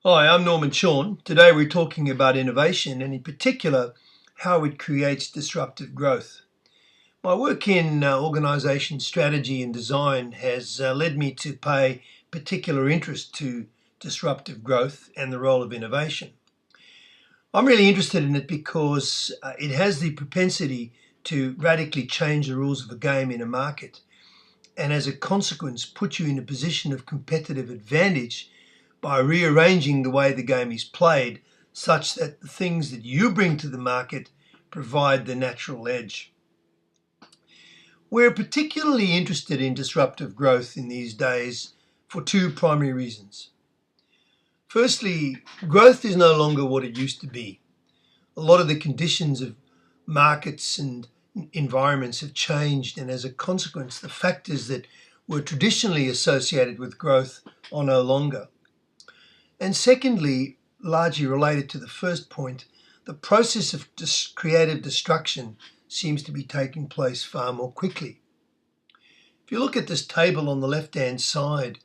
Hi, I'm Norman Sean. Today we're talking about innovation and, in particular, how it creates disruptive growth. My work in organisation strategy and design has led me to pay particular interest to disruptive growth and the role of innovation. I'm really interested in it because it has the propensity to radically change the rules of the game in a market, and as a consequence, put you in a position of competitive advantage by rearranging the way the game is played such that the things that you bring to the market provide the natural edge. We're particularly interested in disruptive growth in these days for two primary reasons. Firstly, growth is no longer what it used to be. A lot of the conditions of markets and environments have changed, and as a consequence, the factors that were traditionally associated with growth are no longer. And secondly, largely related to the first point, the process of creative destruction seems to be taking place far more quickly. If you look at this table on the left-hand side,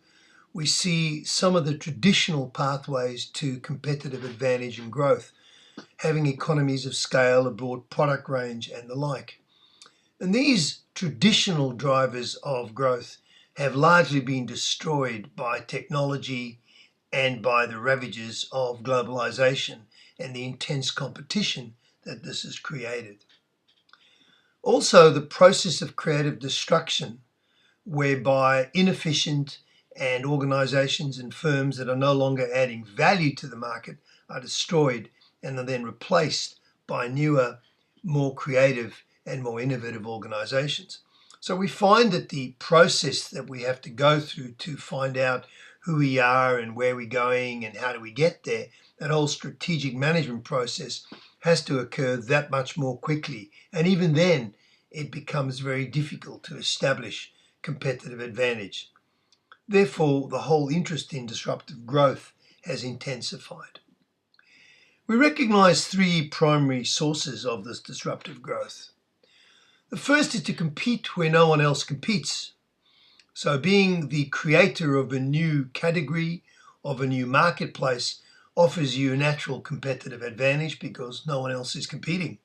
we see some of the traditional pathways to competitive advantage and growth, having economies of scale, a broad product range, and the like. And these traditional drivers of growth have largely been destroyed by technology and by the ravages of globalization and the intense competition that this has created. Also, the process of creative destruction, whereby inefficient and organizations and firms that are no longer adding value to the market are destroyed and are then replaced by newer, more creative and more innovative organizations. So we find that the process that we have to go through to find out who we are and where we're going and how do we get there, that whole strategic management process has to occur that much more quickly. And even then, it becomes very difficult to establish competitive advantage. Therefore, the whole interest in disruptive growth has intensified. We recognize three primary sources of this disruptive growth. The first is to compete where no one else competes. So being the creator of a new category, of a new marketplace, offers you a natural competitive advantage because no one else is competing.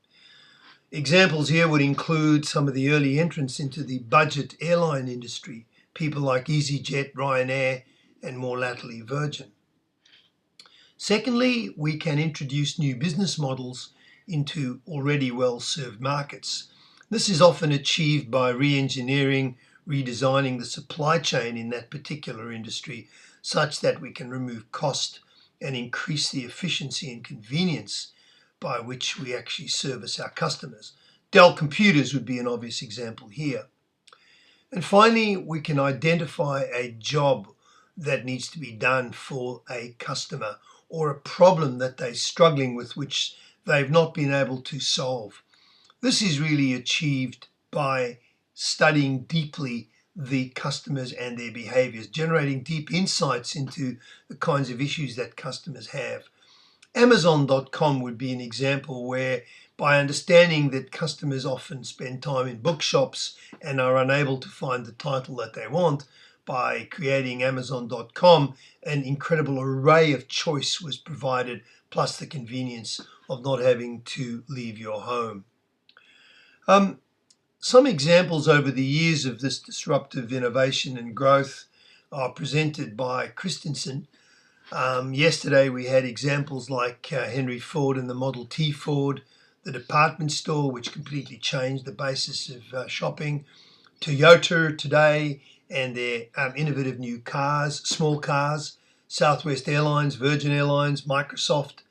Examples here would include some of the early entrants into the budget airline industry, people like EasyJet, Ryanair, and more latterly Virgin. Secondly, we can introduce new business models into already well-served markets. This is often achieved by re-engineering, redesigning the supply chain in that particular industry such that we can remove cost and increase the efficiency and convenience by which we actually service our customers. Dell computers would be an obvious example here. And finally, we can identify a job that needs to be done for a customer or a problem that they're struggling with which they've not been able to solve. This is really achieved by studying deeply the customers and their behaviors, generating deep insights into the kinds of issues that customers have. Amazon.com would be an example where, by understanding that customers often spend time in bookshops and are unable to find the title that they want, by creating Amazon.com, an incredible array of choice was provided, plus the convenience of not having to leave your home. Some examples over the years of this disruptive innovation and growth are presented by Christensen. Yesterday we had examples like Henry Ford and the Model T Ford, the department store which completely changed the basis of shopping, Toyota today and their innovative new cars, small cars, Southwest Airlines, Virgin Airlines, Microsoft,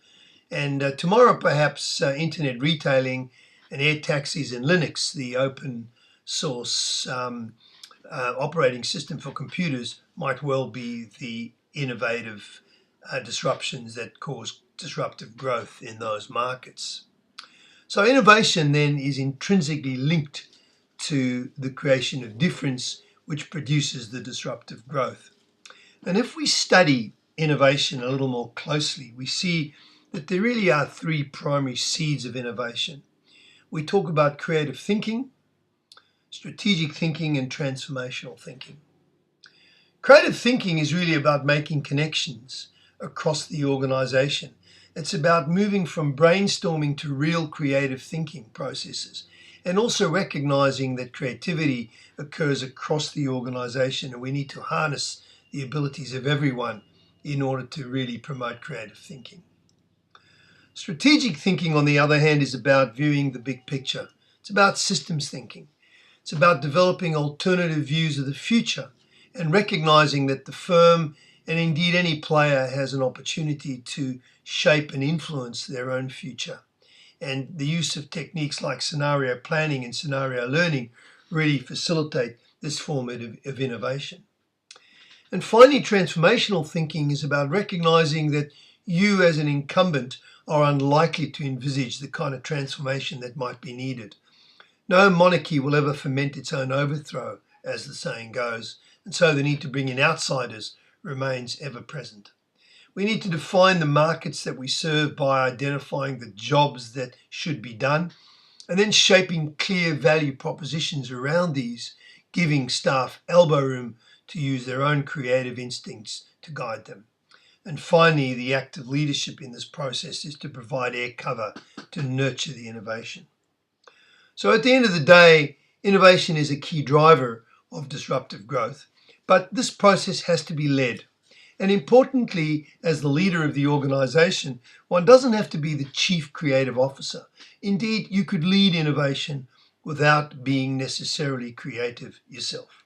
and tomorrow perhaps internet retailing and air taxis and Linux, the open source operating system for computers, might well be the innovative disruptions that cause disruptive growth in those markets. So innovation then is intrinsically linked to the creation of difference, which produces the disruptive growth. And if we study innovation a little more closely, we see that there really are three primary seeds of innovation. We talk about creative thinking, strategic thinking, and transformational thinking. Creative thinking is really about making connections across the organization. It's about moving from brainstorming to real creative thinking processes, and also recognizing that creativity occurs across the organization, and we need to harness the abilities of everyone in order to really promote creative thinking. Strategic thinking, on the other hand, is about viewing the big picture. It's about systems thinking. It's about developing alternative views of the future and recognizing that the firm, and indeed any player, has an opportunity to shape and influence their own future. And the use of techniques like scenario planning and scenario learning really facilitate this form of innovation. And finally, transformational thinking is about recognizing that you as an incumbent are unlikely to envisage the kind of transformation that might be needed. No monarchy will ever foment its own overthrow, as the saying goes, and so the need to bring in outsiders remains ever present. We need to define the markets that we serve by identifying the jobs that should be done, and then shaping clear value propositions around these, giving staff elbow room to use their own creative instincts to guide them. And finally, the act of leadership in this process is to provide air cover to nurture the innovation. So at the end of the day, innovation is a key driver of disruptive growth, but this process has to be led. And importantly, as the leader of the organization, one doesn't have to be the chief creative officer. Indeed, you could lead innovation without being necessarily creative yourself.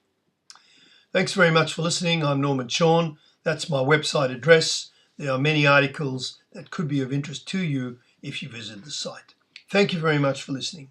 Thanks very much for listening. I'm Norman Shawn. That's my website address. There are many articles that could be of interest to you if you visit the site. Thank you very much for listening.